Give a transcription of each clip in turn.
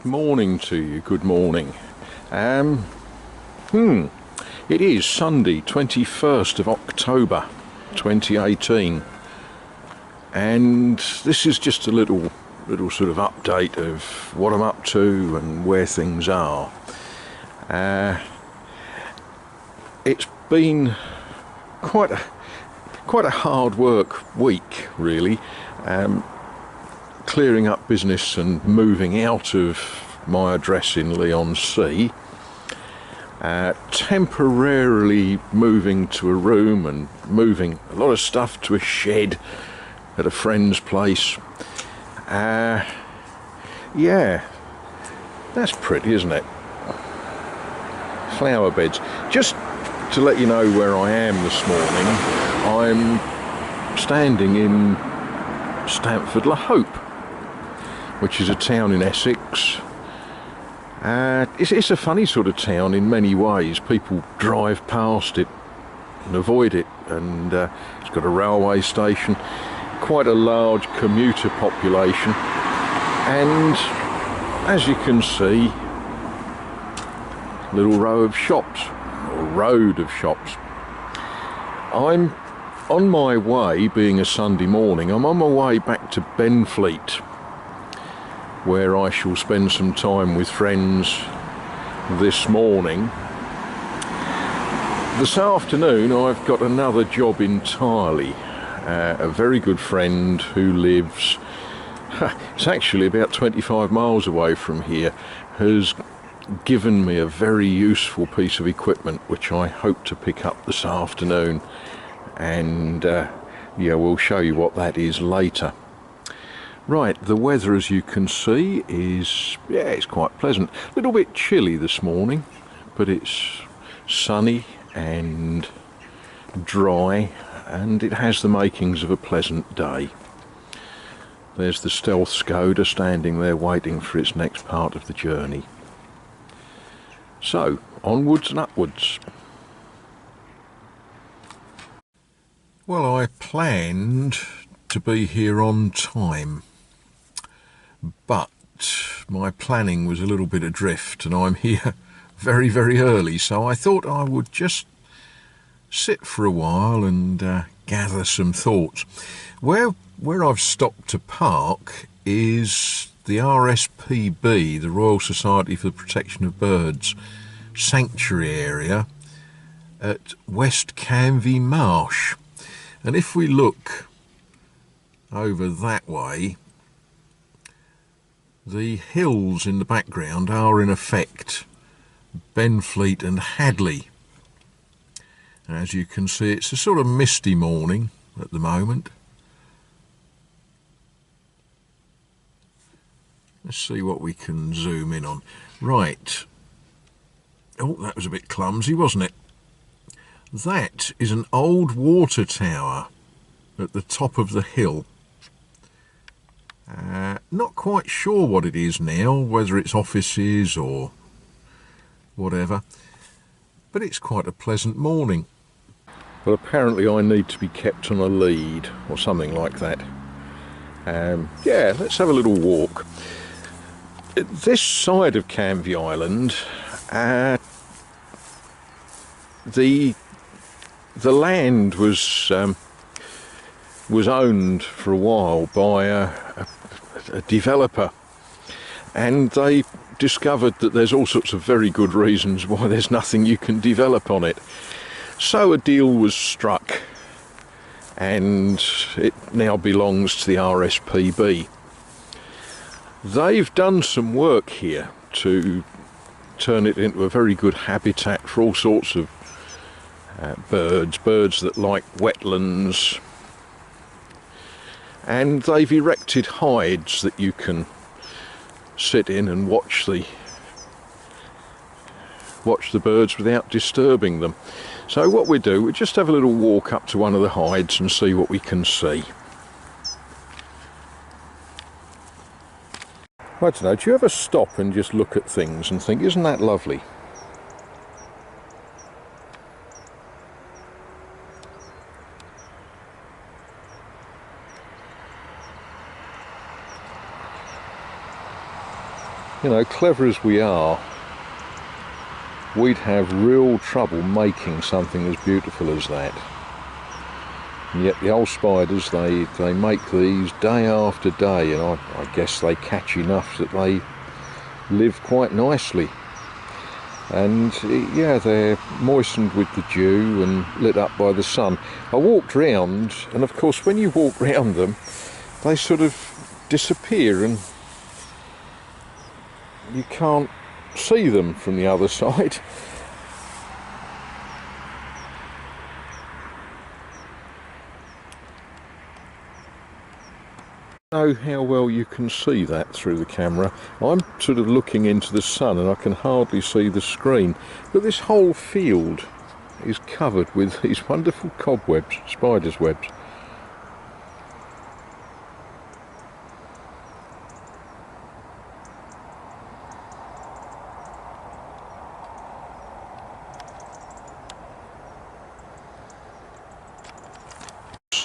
morning to you, good morning. It is Sunday, 21st of October 2018, and this is just a little sort of update of what I'm up to and where things are. It's been quite a hard work week, really. Clearing up business and moving out of my address in Leigh-on-Sea, temporarily moving to a room and moving a lot of stuff to a shed at a friend's place. Yeah, that's pretty, isn't it? Flower beds. Just to let you know where I am this morning, I'm standing in Stanford le Hope, which is a town in Essex. It's a funny sort of town in many ways. People drive past it and avoid it, and it's got a railway station, quite a large commuter population, and as you can see, little row of shops, or road of shops. I'm on my way, being a Sunday morning, I'm on my way back to Benfleet, where I shall spend some time with friends this morning. This afternoon I've got another job entirely. A very good friend who lives, it's actually about 25 miles away from here, has given me a very useful piece of equipment which I hope to pick up this afternoon, and yeah, we'll show you what that is later. Right, the weather, as you can see, is, yeah, it's quite pleasant. A little bit chilly this morning, but it's sunny and dry, and it has the makings of a pleasant day. There's the stealth Skoda standing there waiting for its next part of the journey. So, onwards and upwards. Well, I planned to be here on time, but my planning was a little bit adrift and I'm here very, very early, so I thought I would just sit for a while and gather some thoughts. Where I've stopped to park is the RSPB, the Royal Society for the Protection of Birds, sanctuary area at West Canvey Marsh. And if we look over that way, the hills in the background are in effect Benfleet and Hadley. As you can see, it's a sort of misty morning at the moment. Let's see what we can zoom in on. Right. Oh, that was a bit clumsy, wasn't it? That is an old water tower at the top of the hill. Not quite sure what it is now, whether it's offices or whatever, but it's quite a pleasant morning. Well, apparently I need to be kept on a lead or something like that. Yeah, let's have a little walk. This side of Canvey Island, the land was owned for a while by a developer, and they discovered that there's all sorts of very good reasons why there's nothing you can develop on it. So a deal was struck, and it now belongs to the RSPB. They've done some work here to turn it into a very good habitat for all sorts of birds that like wetlands, and they've erected hides that you can sit in and watch the birds without disturbing them. So what we do, we just have a little walk up to one of the hides and see what we can see. I don't know, do you ever stop and just look at things and think, isn't that lovely? You know, clever as we are, we'd have real trouble making something as beautiful as that. And yet the old spiders, they make these day after day, and I guess they catch enough that they live quite nicely. And yeah, they're moistened with the dew and lit up by the sun. I walked round, and of course when you walk round them, they sort of disappear and you can't see them from the other side. I don't know how well you can see that through the camera. I'm sort of looking into the sun and I can hardly see the screen, but this whole field is covered with these wonderful cobwebs, spiders' webs.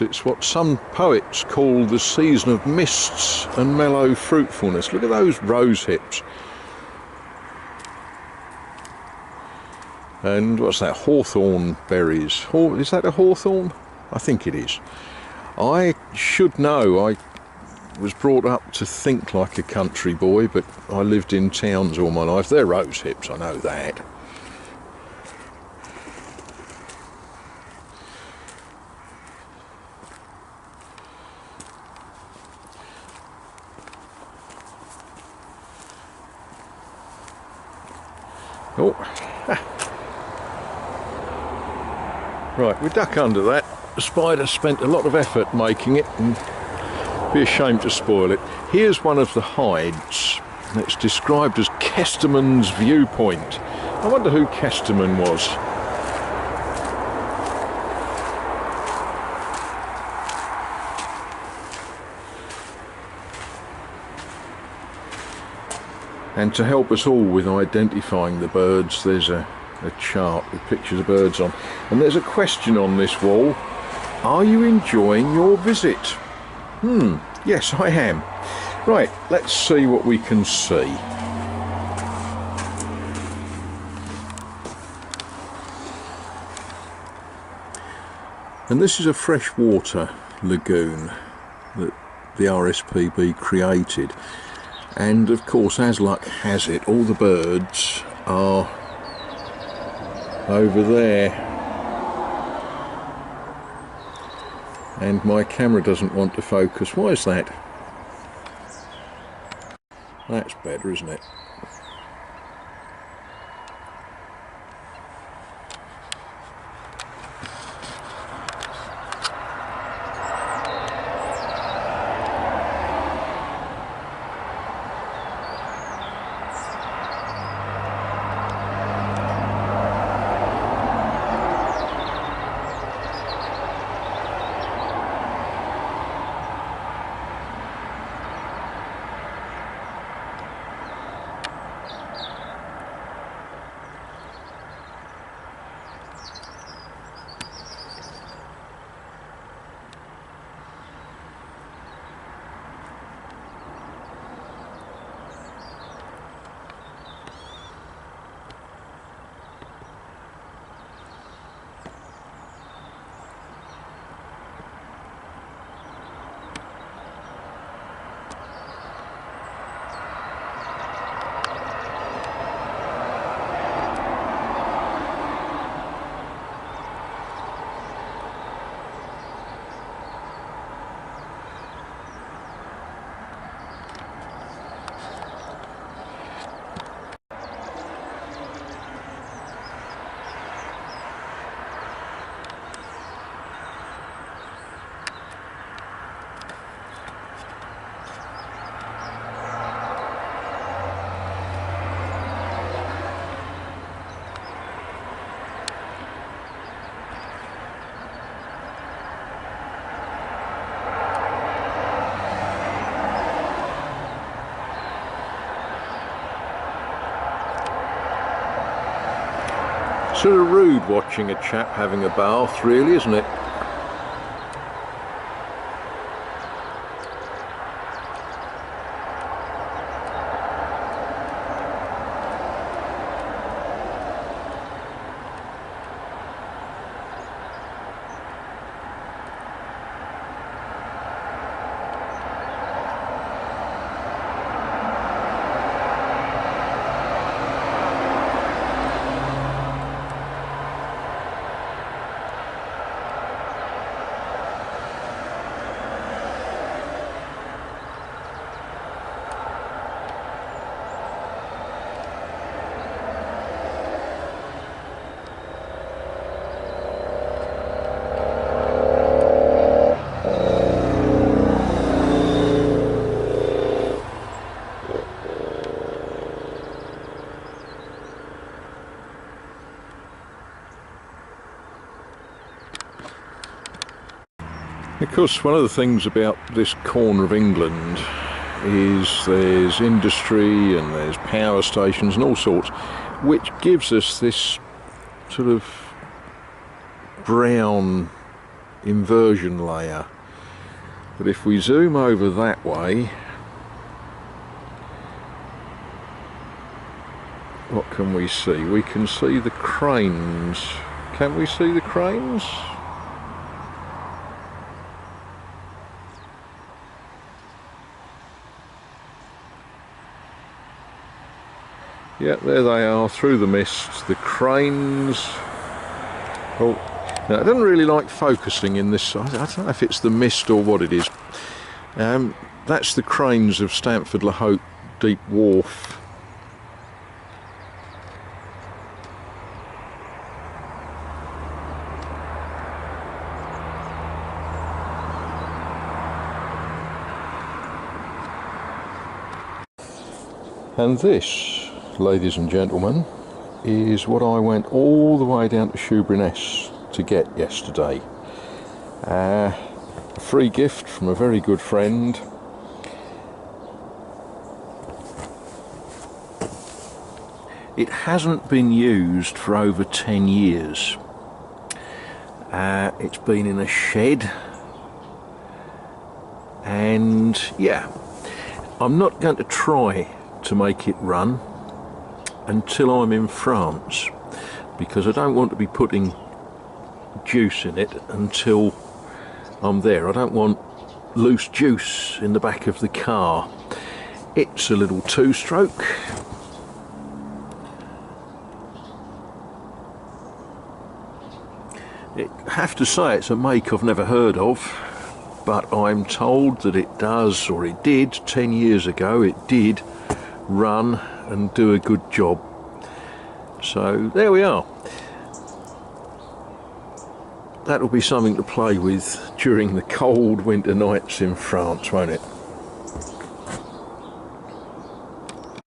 It's what some poets call the season of mists and mellow fruitfulness. Look at those rose hips. And what's that? Hawthorn berries. Is that a hawthorn? I think it is. I should know. I was brought up to think like a country boy, but I lived in towns all my life. They're rose hips, I know that. Oh, right, we duck under that. The spider spent a lot of effort making it and be ashamed to spoil it. Here's one of the hides. It's described as Kesterman's viewpoint. I wonder who Kesterman was. And to help us all with identifying the birds, there's a chart with pictures of birds on. And there's a question on this wall. Are you enjoying your visit? Yes, I am. Right, let's see what we can see. And this is a freshwater lagoon that the RSPB created. And of course, as luck has it, all the birds are over there. And my camera doesn't want to focus. Why is that? That's better, isn't it? Sort of rude watching a chap having a bath, really, isn't it? Of course, one of the things about this corner of England is there's industry and there's power stations and all sorts, which gives us this sort of brown inversion layer. But if we zoom over that way, what can we see? We can see the cranes. Can we see the cranes? Yeah, there they are through the mist, the cranes. Oh, now I don't really like focusing in this. I don't know if it's the mist or what it is. That's the cranes of Stanford le Hope Deep Wharf. And this, ladies and gentlemen, is what I went all the way down to Shoeburyness to get yesterday. A free gift from a very good friend. It hasn't been used for over 10 years. It's been in a shed, and yeah, I'm not going to try to make it run until I'm in France, because I don't want to be putting juice in it until I'm there. I don't want loose juice in the back of the car. It's a little two-stroke. I have to say it's a make I've never heard of, but I'm told that it does, or it did 10 years ago, it did run and do a good job. So there we are. That'll be something to play with during the cold winter nights in France, won't it?